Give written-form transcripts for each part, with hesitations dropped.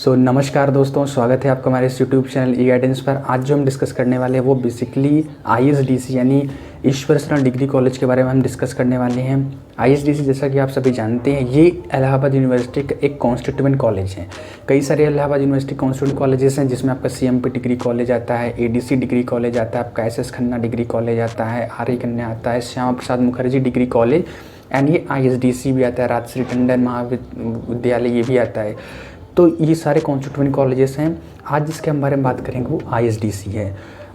नमस्कार दोस्तों, स्वागत है आपका हमारे इस यूट्यूब चैनल ई गाइडेंस पर। आज जो हम डिस्कस करने वाले हैं वो बेसिकली आईएसडीसी यानी ईश्वर शरण डिग्री कॉलेज के बारे में हम डिस्कस करने वाले हैं। आईएसडीसी जैसा कि आप सभी जानते हैं, ये इलाहाबाद यूनिवर्सिटी का एक कॉन्स्टिट्यूएंट कॉलेज है। कई सारे इलाहाबाद यूनिवर्सिटी कॉन्स्टिट्यूएंट कॉलेजेस हैं, जिसमें आपका सीएमपी डिग्री कॉलेज आता है, एडीसी डिग्री कॉलेज आता है, आपका एसएस खन्ना डिग्री कॉलेज आता है, आर्य कन्या आता है, Shyama Prasad Mukherjee degree college and ये आईएसडीसी भी आता है, राजश्री टंडन महाविद्यालय ये भी आता है। तो ये सारे कॉन्स्टिट्यूएंट कॉलेजेस हैं। आज जिसके हम बारे में बात करेंगे वो आईएसडीसी है।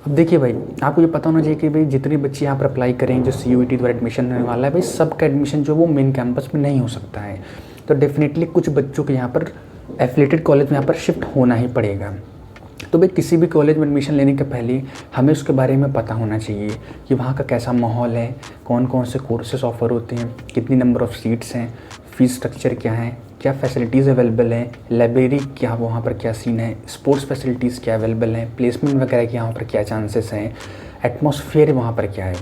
अब देखिए भाई, आपको ये पता होना चाहिए कि भाई जितने बच्चे यहाँ पर अप्लाई करेंगे, जो सीयूईटी द्वारा एडमिशन होने वाला है, भाई सबका एडमिशन जो वो मेन कैंपस में नहीं हो सकता है। तो डेफिनेटली कुछ बच्चों के यहाँ पर एफिलिएटेड कॉलेज में यहाँ पर शिफ्ट होना ही पड़ेगा। तो भाई किसी भी कॉलेज में एडमिशन लेने के पहले हमें उसके बारे में पता होना चाहिए कि वहाँ का कैसा माहौल है, कौन कौन से कोर्सेज ऑफर होते हैं, कितनी नंबर ऑफ़ सीट्स हैं, फ़ीस स्ट्रक्चर क्या है, क्या फैसिलिटीज़ अवेलेबल हैं, लाइब्रेरी क्या वहाँ पर क्या सीन है, स्पोर्ट्स फैसिलिटीज़ क्या अवेलेबल हैं, प्लेसमेंट वगैरह के यहाँ पर क्या चांसेस हैं, एटमॉस्फेयर वहाँ पर क्या है।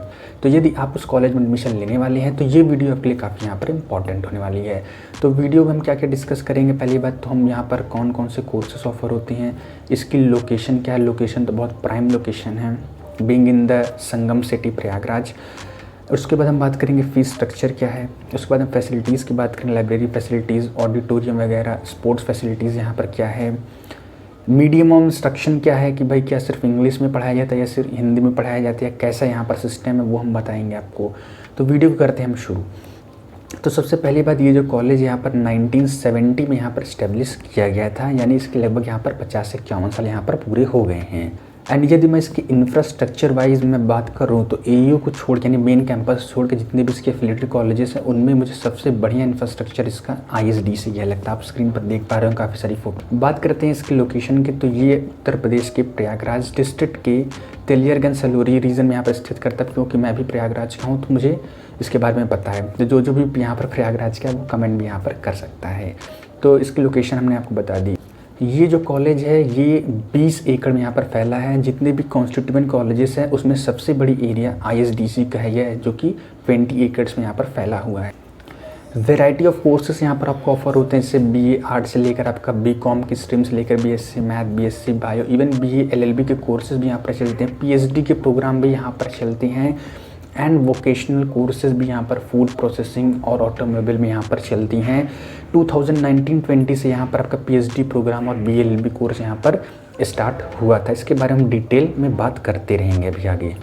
तो यदि आप उस कॉलेज में एडमिशन लेने वाले हैं तो ये वीडियो आपके लिए काफ़ी यहाँ पर इंपॉर्टेंट होने वाली है। तो वीडियो में हम क्या क्या डिस्कस करेंगे, पहली बात तो हम यहाँ पर कौन कौन से कोर्सेस ऑफर होते हैं, इसकी लोकेशन क्या है। लोकेशन तो बहुत प्राइम लोकेशन है, being in the Sangam city Prayagraj. उसके बाद हम बात करेंगे फ़ीस स्ट्रक्चर क्या है। उसके बाद हम फैसिलिटीज़ की बात करेंगे, लाइब्रेरी फैसिलिटीज़, ऑडिटोरियम वगैरह, स्पोर्ट्स फैसिलिटीज़ यहाँ पर क्या है, मीडियम ऑफ इंस्ट्रक्शन क्या है कि भाई क्या सिर्फ इंग्लिश में पढ़ाया जाता है या सिर्फ हिंदी में पढ़ाया जाता है, कैसा यहाँ पर सिस्टम है वो हम बताएंगे आपको। तो वीडियो को करते हैं हम शुरू। तो सबसे पहली बात, ये जो कॉलेज यहाँ पर 1970 में यहाँ पर इस्टेब्लिश किया गया था, यानी इसके लगभग यहाँ पर 50 से 51 साल यहाँ पर पूरे हो गए हैं। एंड यदि मैं इसकी इंफ्रास्ट्रक्चर वाइज मैं बात करूँ तो एयू को छोड़ के यानी मेन कैंपस छोड़ के जितने भी इसके एफिलिएटेड कॉलेजेस हैं उनमें मुझे सबसे बढ़िया इंफ्रास्ट्रक्चर इसका आईएसडीसी यह लगता है। आप स्क्रीन पर देख पा रहे हो काफ़ी सारी फोटो। बात करते हैं इसकी लोकेशन की, तो ये उत्तर प्रदेश के प्रयागराज डिस्ट्रिक्ट के तेलियरगंज सलोरी रीजन में यहाँ पर स्थित करता है। क्योंकि मैं भी प्रयागराज का हूँ तो मुझे इसके बारे में पता है। तो जो भी यहाँ पर प्रयागराज का है वो कमेंट भी यहाँ पर कर सकता है। तो इसकी लोकेशन हमने आपको बता दी। ये जो कॉलेज है ये 20 एकड़ में यहाँ पर फैला है। जितने भी कॉन्स्टिट्यूएंट कॉलेजेस हैं उसमें सबसे बड़ी एरिया आईएसडीसी का है, यह जो कि 20 एकड़्स में यहाँ पर फैला हुआ है। वैरायटी ऑफ कोर्सेस यहाँ पर आपको ऑफर होते हैं, जैसे बीए आर्ट से लेकर आपका बीकॉम की स्ट्रीम से लेकर BSc math, BSc bio, even BA LLB के कोर्सेज भी यहाँ पर चलते हैं, पीएचडी के प्रोग्राम भी यहाँ पर चलते हैं एंड वोकेशनल कोर्सेज भी यहाँ पर फूड प्रोसेसिंग और ऑटोमोबाइल में यहाँ पर चलती हैं। 2019-20 से यहाँ पर आपका पीएचडी प्रोग्राम और बीएलएलबी कोर्स यहाँ पर स्टार्ट हुआ था। इसके बारे में हम डिटेल में बात करते रहेंगे अभी आगे।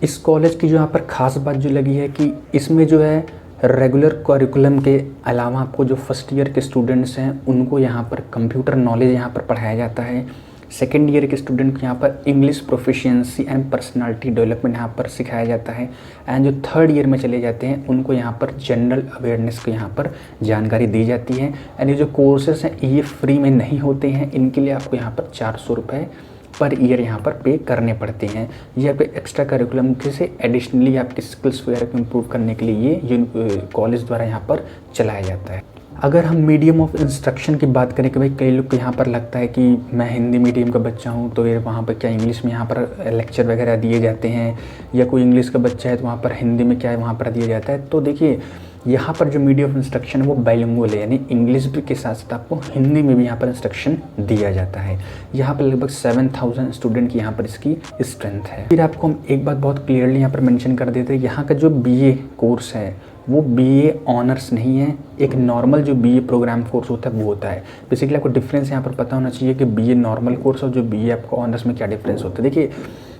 इस कॉलेज की जो यहाँ पर ख़ास बात जो लगी है कि इसमें जो है रेगुलर करिकुलम के अलावा आपको जो फर्स्ट ईयर के स्टूडेंट्स हैं उनको यहाँ पर कंप्यूटर नॉलेज यहाँ पर पढ़ाया जाता है। सेकेंड ईयर के स्टूडेंट को यहाँ पर English proficiency and personality development यहाँ पर सिखाया जाता है। एंड जो थर्ड ईयर में चले जाते हैं उनको यहाँ पर जनरल अवेयरनेस को यहाँ पर जानकारी दी जाती है। एंड ये जो कोर्सेस हैं ये फ्री में नहीं होते हैं, इनके लिए आपको यहाँ पर 400 रुपये पर ईयर यहाँ पर पे करने पड़ते हैं। ये आपके एक्स्ट्रा करिकुलम के से एडिशनली आपके स्किल्स वगैरह को इम्प्रूव करने के लिए ये कॉलेज द्वारा यहाँ पर चलाया जाता है। अगर हम मीडियम ऑफ इंस्ट्रक्शन की बात करें कि भाई कई लोग को यहाँ पर लगता है कि मैं हिंदी मीडियम का बच्चा हूँ तो ये वहाँ पर क्या इंग्लिश में यहाँ पर लेक्चर वगैरह दिए जाते हैं, या कोई इंग्लिश का बच्चा है तो वहाँ पर हिंदी में क्या है वहाँ पर दिया जाता है। तो देखिए यहाँ पर जो मीडियम ऑफ इंस्ट्रक्शन है वो बाइलिंगुअल है, यानी इंग्लिश भी के साथ साथ आपको हिंदी में भी यहाँ पर इंस्ट्रक्शन दिया जाता है। यहाँ पर लगभग 7000 स्टूडेंट की यहाँ पर इसकी स्ट्रेंथ है। फिर आपको हम एक बात बहुत क्लियरली यहाँ पर मेंशन कर देते हैं, यहाँ का जो बीए कोर्स है वो बीए ऑनर्स नहीं है, एक नॉर्मल जो बीए प्रोग्राम कोर्स होता है वो होता है। बेसिकली आपको डिफरेंस यहाँ पर पता होना चाहिए कि बीए नॉर्मल कोर्स और जो बीए आपको ऑनर्स में क्या डिफरेंस होता है। देखिए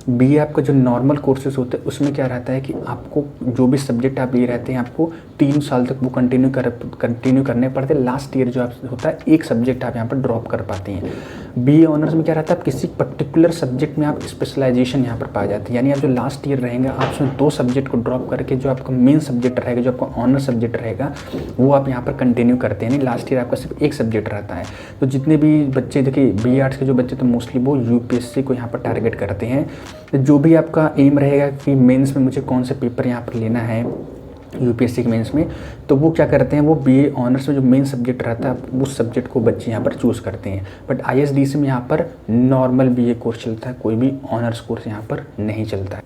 बीए आपका जो नॉर्मल कोर्सेज होते हैं उसमें क्या रहता है कि आपको जो भी सब्जेक्ट आप लिए रहते हैं आपको 3 साल तक वो कंटिन्यू करने पड़ते हैं। लास्ट ईयर जो आप होता है एक सब्जेक्ट आप यहाँ पर ड्रॉप कर पाते हैं। बीए ऑनर्स में क्या रहता है, आप किसी पर्टिकुलर सब्जेक्ट में आप स्पेशलाइजेशन यहाँ पर पाए जाते हैं, यानी आप जो लास्ट ईयर रहेंगे आप उसमें 2 सब्जेक्ट को ड्रॉप करके जो आपका मेन सब्जेक्ट रहेगा, जो आपका ऑनर सब्जेक्ट रहेगा वो आप यहाँ पर कंटिन्यू करते हैं। यानी लास्ट ईयर आपका सिर्फ एक सब्जेक्ट रहता है। तो जितने भी बच्चे देखिए बीए आर्ट्स के जो बच्चे तो मोस्टली वो यूपीएससी को यहाँ पर टारगेट करते हैं। तो जो भी आपका एम रहेगा कि मेंस में मुझे कौन से पेपर यहाँ पर लेना है यूपीएससी के मेंस में, तो वो क्या करते हैं, वो बीए ऑनर्स में जो मेन सब्जेक्ट रहता है उस सब्जेक्ट को बच्चे यहाँ पर चूज़ करते हैं। बट आईएसडीसी में यहाँ पर नॉर्मल बीए कोर्स चलता है, कोई भी ऑनर्स कोर्स यहाँ पर नहीं चलता है।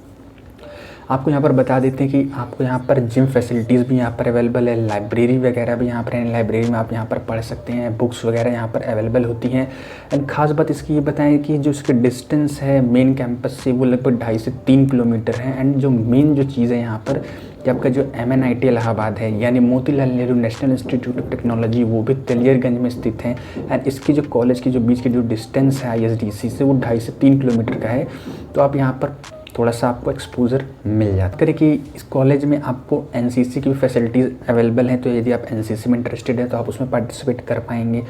आपको यहाँ पर बता देते हैं कि आपको यहाँ पर जिम फैसिलिटीज़ भी यहाँ पर अवेलेबल है, लाइब्रेरी वगैरह भी यहाँ पर है। लाइब्रेरी में आप यहाँ पर पढ़ सकते हैं, बुक्स वगैरह यहाँ पर अवेलेबल होती हैं। एंड ख़ास बात इसकी ये बताएं कि जो इसके डिस्टेंस है मेन कैंपस से वो लगभग 2.5 से 3 किलोमीटर है। एंड जो मेन जो चीज़ है यहाँ पर कि आपका जो MNIT इलाहाबाद है यानी Motilal Nehru national institute of technology वो भी तेलियरगंज में स्थित है। एंड इसकी जो कॉलेज की जो बीच की जो डिस्टेंस है ISDC से वो 2.5 से 3 किलोमीटर का है। तो आप यहाँ पर थोड़ा सा आपको एक्सपोजर मिल जाता है। करें कि इस कॉलेज में आपको NCC की फैसिलिटीज़ अवेलेबल हैं, तो यदि आप NCC में इंटरेस्टेड है तो आप उसमें पार्टिसिपेट कर पाएंगे।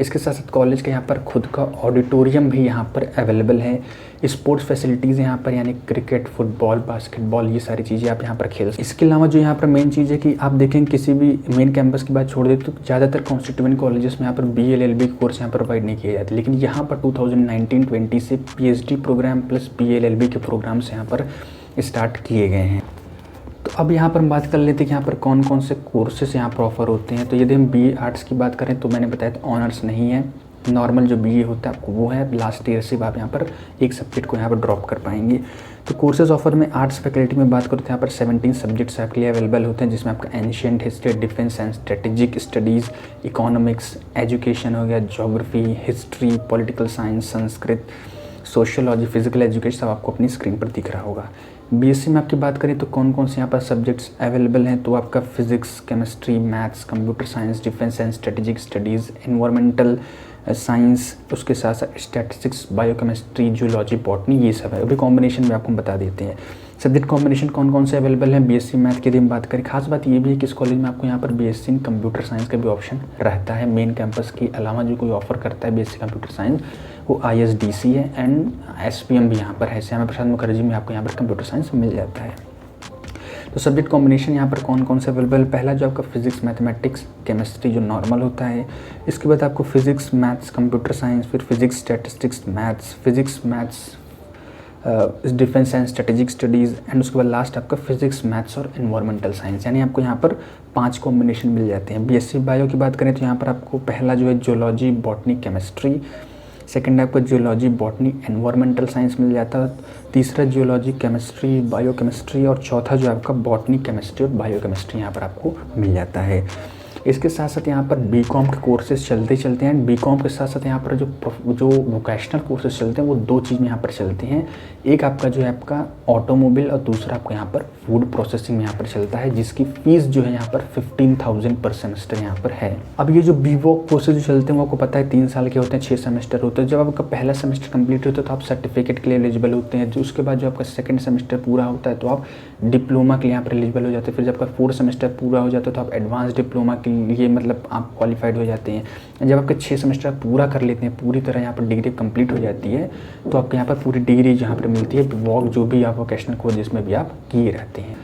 इसके साथ साथ कॉलेज के यहाँ पर खुद का ऑडिटोरियम भी यहाँ पर अवेलेबल है। स्पोर्ट्स फैसिलिटीज़ यहाँ पर यानी क्रिकेट, फुटबॉल, बास्केटबॉल ये सारी चीज़ें आप यहाँ पर खेल सकते हैं। इसके अलावा जो यहाँ पर मेन चीज़ है कि आप देखें किसी भी मेन कैंपस की बात छोड़ दें तो ज़्यादातर कॉन्स्टिट्यूएंट कॉलेजेस में यहाँ पर BA LLB कोर्स यहाँ पर प्रोवाइड नहीं किए जाते, लेकिन यहाँ पर 2019-20 से PhD program plus BA LLB के प्रोग्राम्स यहाँ पर स्टार्ट किए गए हैं। तो अब यहाँ पर हम बात कर लेते हैं कि यहाँ पर कौन कौन से कोर्सेस यहाँ पर ऑफर होते हैं। तो यदि हम BA आर्ट्स की बात करें तो मैंने बताया था ऑनर्स नहीं है, नॉर्मल जो BA होता है आपको वो है। लास्ट ईयर से आप यहाँ पर एक सब्जेक्ट को यहाँ पर ड्रॉप कर पाएंगे। तो कोर्सेज ऑफर में आर्ट्स फैकल्टी में बात करूँ तो यहाँ पर 17 सब्जेक्ट्स आपके लिए अवेलेबल होते हैं, जिसमें आपका ancient history, defence and strategic studies, economics, education हो गया, geography, history, political science, Sanskrit, sociology, physical education सब आपको अपनी स्क्रीन पर दिख रहा होगा। BSc में आपकी बात करें तो कौन कौन से यहाँ पर सब्जेक्ट्स अवेलेबल हैं, तो आपका physics, chemistry, maths, computer science, defence and strategic studies, environmental science, उसके साथ साथ स्टैटिस्टिक्स, बायोकेमिस्ट्री, जूलॉजी, बॉटनी ये सब है। अभी कॉम्बिनेशन में आपको हम बता देते हैं सब्जेक्ट कॉम्बिनेशन कौन कौन से अवेलेबल हैं। BSc मैथ की यदि हम बात करें, खास बात ये भी है कि इस कॉलेज में आपको यहाँ पर BSc इन कंप्यूटर साइंस का भी ऑप्शन रहता है। मेन कैंपस के अलावा जो कोई ऑफर करता है BSc कंप्यूटर साइंस वो ISDC है एंड SPM भी यहाँ पर है, श्यामा प्रसाद मुखर्जी में आपको यहाँ पर कंप्यूटर साइंस मिल जाता है। तो सब्जेक्ट कॉम्बिनेशन यहाँ पर कौन कौन से अवेलेबल, पहला जो आपका फिजिक्स, मैथमेटिक्स, केमिस्ट्री जो नॉर्मल होता है, इसके बाद आपको फिजिक्स, मैथ्स, कंप्यूटर साइंस, फिर physics, statistics, maths, physics, maths, defence and strategic studies and उसके बाद लास्ट आपका फिजिक्स, मैथ्स और एनवायरमेंटल साइंस, यानी आपको यहाँ पर 5 कॉम्बिनेशन मिल जाते हैं। BSc बायो की बात करें तो यहाँ पर आपको पहला जो है जूलॉजी, बॉटनी, केमिस्ट्री, सेकंड आपको जियोलॉजी, बॉटनी, एनवायरमेंटल साइंस मिल जाता है, तीसरा जियोलॉजी, केमिस्ट्री, बायोकेमिस्ट्री और चौथा जो आपका बॉटनी, केमिस्ट्री और बायोकेमिस्ट्री यहाँ पर आपको मिल जाता है। इसके साथ साथ यहाँ पर BCom के कोर्सेज चलते हैं। BCom के साथ साथ यहाँ पर जो वोकेशनल कोर्सेज चलते हैं वो 2 चीज़ में यहाँ पर चलते हैं। एक आपका जो है आपका ऑटोमोबाइल और दूसरा आपका यहाँ पर फूड प्रोसेसिंग में यहाँ पर चलता है, जिसकी फ़ीस जो है यहाँ पर 15,000 पर सेमेस्टर यहाँ पर है। अब ये जो BVOC कोर्सेज जो चलते हैं वो आपको पता है 3 साल के होते हैं, 6 सेमेस्टर होते हैं। जब आपका पहला सेमेस्टर कंप्लीट होता है तो आप सर्टिफिकेट के लिए एलिजिबल होते हैं। जो उसके बाद जो आपका सेकंड सेमेस्टर पूरा होता है तो आप डिप्लोमा के लिए यहाँ पर एलिजिबल हो जाते हैं। फिर जब आपका 4th सेमेस्टर पूरा हो जाता है तो आप एडवांस डिप्लोमा के लिए मतलब आप क्वालिफाइड हो जाते हैं। जब आपके 6 सेमेस्टर पूरा कर लेते हैं, पूरी तरह यहाँ पर डिग्री कंप्लीट हो जाती है, तो आपको यहाँ पर पूरी डिग्री जहाँ पर मिलती है BVOC जो भी आप वोकेशनल कोर्स जिसमें भी आप किए रहते हैं।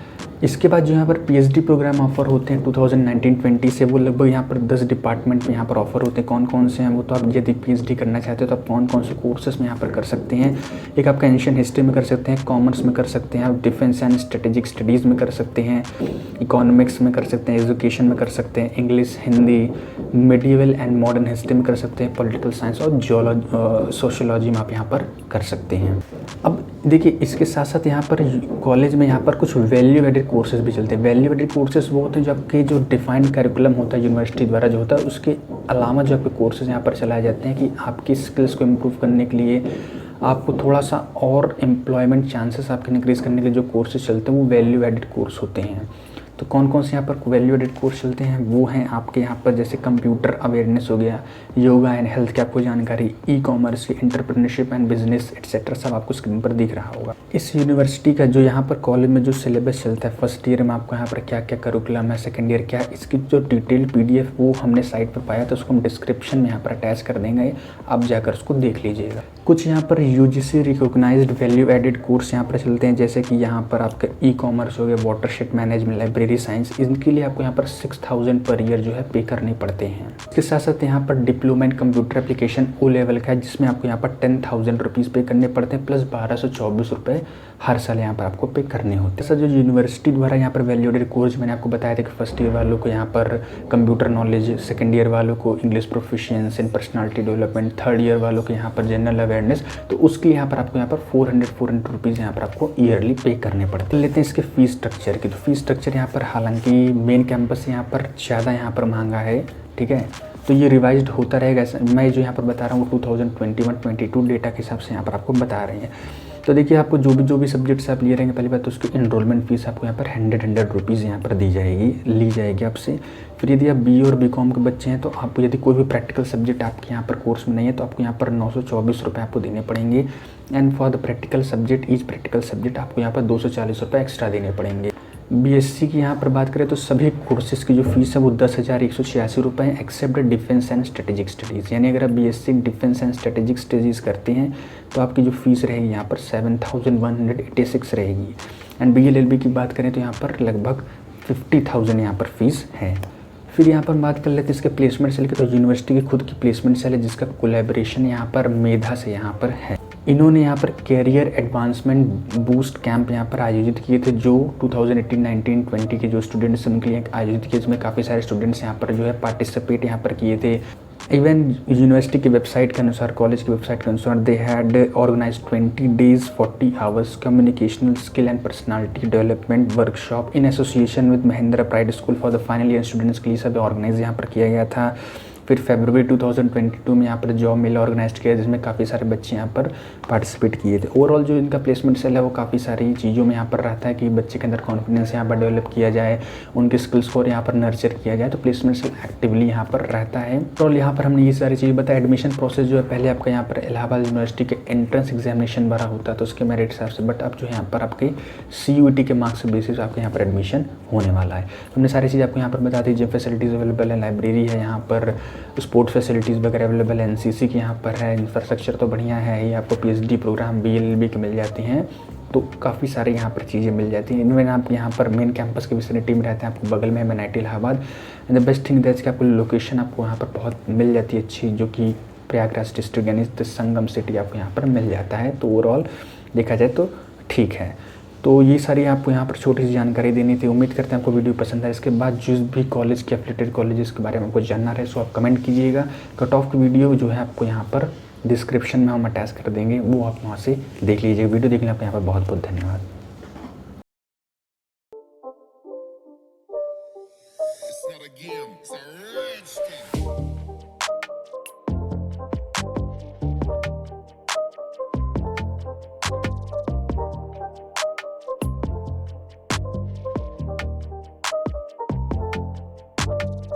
इसके बाद जो यहाँ पर PhD प्रोग्राम ऑफर होते हैं 2019-20 से, वो लगभग यहाँ पर 10 डिपार्टमेंट में यहाँ पर ऑफर होते हैं। कौन कौन से हैं वो तो आप यदि PhD करना चाहते हो तो आप कौन कौन से कोर्सेज में यहाँ पर कर सकते हैं। एक आपका एंशिएंट हिस्ट्री में कर सकते हैं, कॉमर्स में कर सकते हैं, आप डिफेंस एंड स्ट्रेटेजिक स्टडीज़ में कर सकते हैं, इकोनॉमिक्स में कर सकते हैं, एजुकेशन में कर सकते हैं, English, Hindi, medieval and modern history में कर सकते हैं, पॉलिटिकल साइंस और सोशियोलॉजी में आप यहाँ पर कर सकते हैं। अब देखिए इसके साथ साथ यहाँ पर कॉलेज में यहाँ पर कुछ वैल्यू एडेड कोर्सेज भी चलते हैं। वैल्यू एडेड कोर्सेज वो होते हैं जो आपके जो डिफाइंड करिकुलम होता है यूनिवर्सिटी द्वारा जो होता है, उसके अलावा जो आपके कोर्सेज यहाँ पर चलाए जाते हैं कि आपकी स्किल्स को इम्प्रूव करने के लिए, आपको थोड़ा सा और एम्प्लॉयमेंट चांसेस आपके इंक्रीज़ करने के लिए जो कोर्सेज चलते हैं वो वैल्यू एडेड कोर्स होते हैं। तो कौन कौन से यहाँ पर वैल्यू एडेड कोर्स चलते हैं वो हैं आपके यहाँ पर जैसे कंप्यूटर अवेयरनेस हो गया, योगा एंड हेल्थ की आपको जानकारी, ई-कॉमर्स की, एंटरप्रेन्योरशिप एंड बिजनेस एटसेट्रा सब आपको स्क्रीन पर दिख रहा होगा। इस यूनिवर्सिटी का जो यहाँ पर कॉलेज में जो सिलेबस चलता है, फर्स्ट ईयर में आपको यहाँ पर क्या क्या करिकुलम है, सेकेंड ईयर क्या है, इसकी जो डिटेल PDF वो हमने साइट पर पाया, तो उसको हम डिस्क्रिप्शन में यहाँ पर अटैच कर देंगे, आप जाकर उसको देख लीजिएगा। कुछ यहाँ पर UGC recognised value added course यहाँ पर चलते हैं, जैसे कि यहाँ पर आपका ई-कॉमर्स हो गया, watershed management, library library science, इनके लिए आपको यहाँ पर 6000 पर ईयर जो है पे करने पड़ते हैं। इसके साथ साथ यहाँ पर diploma in computer application O level का है, जिसमें आपको यहाँ पर 10,000 रुपीज़ पे करने पड़ते हैं, प्लस 1224 रुपये हर साल यहाँ पर आपको पे करने होते हैं। सर जो यूनिवर्सिटी द्वारा यहाँ पर वैल्यूएडेड कोर्स मैंने आपको बताया था कि फर्स्ट ईयर वालों को यहाँ पर कंप्यूटर नॉलेज, सेकेंड ईयर वालों को इंग्लिश प्रोफिशिएंसी इन पर्सनालिटी डेवलपमेंट, थर्ड ईयर वालों को यहाँ पर जनरल अवेयरनेस, तो उसके यहाँ पर आपको यहाँ पर 400 रुपीज़ यहाँ पर आपको ईयरली पे करने पड़ते हैं। लेते हैं इसके फीस स्ट्रक्चर की। तो फीस स्ट्रक्चर यहाँ पर हालांकि मेन कैंपस से यहाँ पर ज़्यादा यहाँ पर महंगा है, ठीक है, तो ये रिवाइज्ड होता रहेगा। मैं जो यहाँ पर बता रहा हूँ 2021-22 डेटा के हिसाब से यहाँ पर आपको बता रहे हैं। तो देखिए आपको जो भी सब्जेक्ट्स आप लिए रहेंगे, पहली बात तो उसकी इनरोलमेंट फीस आपको यहाँ पर 100 रुपीज़ यहाँ पर ली जाएगी आपसे। फिर यदि आप BA और BCom के बच्चे हैं तो आपको यदि कोई भी प्रैक्टिकल सब्जेक्ट आपके यहाँ पर कोर्स में नहीं है तो आपको यहाँ पर 924 रुपये आपको देने पड़ेंगे। And for the practical subject, each practical subject आपको यहाँ पर 240 रुपये एक्स्ट्रा देने पड़ेंगे। BSc की यहाँ पर बात करें तो सभी कोर्सेज की जो फीस है वो 10,186 रुपये है, except defence and strategic studies. यानी अगर आप BSc defence and strategic studies करते हैं तो आपकी जो फीस रहेगी यहाँ पर 7,186 रहेगी। एंड BA LLB की बात करें तो यहाँ पर लगभग 50,000 यहाँ पर फीस है। फिर यहाँ पर बात कर लेते हैं इसके प्लेसमेंट सेल की। तो यूनिवर्सिटी की खुद की प्लेसमेंट सेल है, जिसका कोलैबोरेशन यहाँ पर मेधा से यहाँ पर है। इन्होंने यहाँ पर कैरियर एडवांसमेंट बूस्ट कैंप यहाँ पर आयोजित किए थे, जो 2018, 19, 20 के जो स्टूडेंट्स उनके लिए आयोजित किए, जिसमें काफ़ी सारे स्टूडेंट्स यहाँ पर जो है पार्टिसिपेट यहाँ पर किए थे। इवन यूनिवर्सिटी की वेबसाइट के अनुसार, कॉलेज की वेबसाइट के अनुसार, they had organise 20 days 40 hours communicational skill and personality development workshop in association with Mahindra pride school for the final year students के लिए सब ऑर्गेनाइज यहाँ पर किया गया था। फिर फरवरी 2022 में यहाँ पर जॉब मेला ऑर्गेनाइज किया, जिसमें काफ़ी सारे बच्चे यहाँ पर पार्टिसिपेट किए थे। ओवरऑल जो इनका प्लेसमेंट सेल है वो काफ़ी सारी चीज़ों में यहाँ पर रहता है कि बच्चे के अंदर कॉन्फिडेंस यहाँ पर डेवलप किया जाए, उनके स्किल्स को यहाँ पर नर्चर किया जाए, तो प्लेसमेंट सेल एक्टिवली यहाँ पर रहता है। तो यहाँ पर हमने ये सारी चीज़ें बताया। एडमिशन प्रोसेस जो है, पहले आपका यहाँ पर इलाहाबाद यूनिवर्सिटी के एंट्रेंस एग्जामिनेशन भरा होता है तो उसके मेरिट हिसाब से, बट अब जो है यहाँ पर आपके CUET के मार्क्स के बेसिस आपके यहाँ पर एडमिशन होने वाला है। हमने सारी चीज़ आपको यहाँ पर बता दी। जिम फैसिलिटीज़ अवेलेबल है, लाइब्रेरी है, यहाँ पर स्पोर्ट्स फैसिलिटीज़ वगैरह अवेलेबल है, NCC की यहाँ पर है, इंफ्रास्ट्रक्चर तो बढ़िया है ही। आपको PhD प्रोग्राम BA LLB के मिल जाती हैं, तो काफ़ी सारे यहाँ पर चीज़ें मिल जाती हैं। इनमें आप यहाँ पर मेन कैंपस के विसिनिटी में रहते हैं, आपको बगल में है MNIT Allahabad. And the best thing that's कि आपको लोकेशन आपको यहाँ पर बहुत मिल जाती है अच्छी, जो कि प्रयागराज डिस्ट्रिक्ट यानी संगम सिटी आपको यहाँ पर मिल जाता है। तो ओवरऑल देखा जाए तो ठीक है। तो ये सारी आपको यहाँ पर छोटी सी जानकारी देनी थी। उम्मीद करते हैं आपको वीडियो पसंद आए। इसके बाद जिस भी कॉलेज के एफिलिएटेड कॉलेजेस के बारे में आपको जानना रहे सो आप कमेंट कीजिएगा। कट ऑफ की वीडियो जो है आपको यहाँ पर डिस्क्रिप्शन में हम अटैच कर देंगे, वो आप वहाँ से देख लीजिए। वीडियो देखने आपका यहाँ पर बहुत बहुत धन्यवाद।